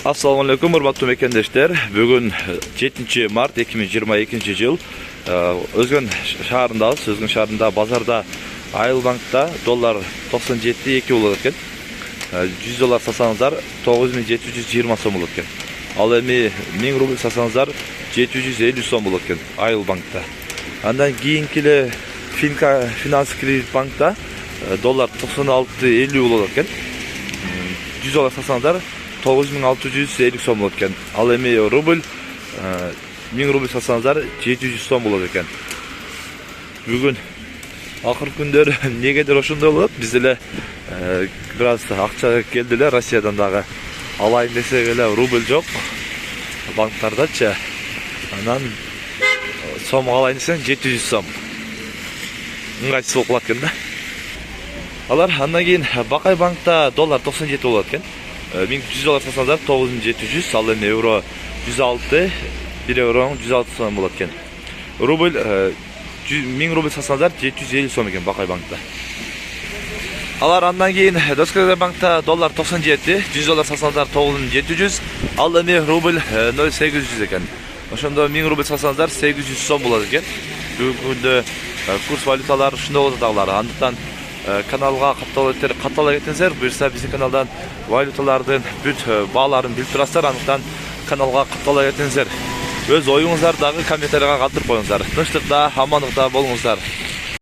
Assalamu alaikum, урматтуу мекендештер. Бүгүн 7 март 2022 жыл. Өзгөн шаарындабыз. Өзгөн шаарында базарда Айыл банкта доллар 97,2 болот экен. 100 доллар сатсаңыздар 9720 сом болот экен. Ал эми 1000 рубль сатсаңыздар 750 сом болот экен Айыл банкта. Андан кийинки эле Финанс Кредит банкта доллар 96,50 болот экен. 100 доллар сатсаңыздар 9650 сом болот экен. Ал эми рубль 1000 рубль сатсаңыздар 700 сом болот экен. Бүгүн акыркы күндөр негедир ошондой болот. Биз деле бир аз акча келди эле Россиядан дагы. Алайын десек эле рубль жок банктардачы. Анан сом алайын десең 700 сом. Ыңгайсыз болуп калат экен да. Алар андан кийин Бакай банкта доллар 97 болот экен. 1100 доллар сатсаңыздар 9700, ал эми евро 106, 1 евро 106 сом болот экен. Рубль 1000 рубль сатсаңыздар 750 сом экен Бакай банкта. Алар андан кийин Доскойлар банкта доллар 97, 100 доллар сатсаңыздар 9700, ал эми рубль 0800 экен. Ошондо 1000 рубль сатсаңыздар 800 сом болот экен. Бүгүндө курс валюталар ушундай болот дагылар. Андыктан каналга каттала кетсеңиздер, буюрса биздин каналдан валюталардын бүт бааларын билип турасыздар. Андыктан каналга каттала кетсеңиздер. Өз оюңуздарды дагы комментарийга калтырып коюңуздар. Тынчтыкта, амандыкта болуңуздар.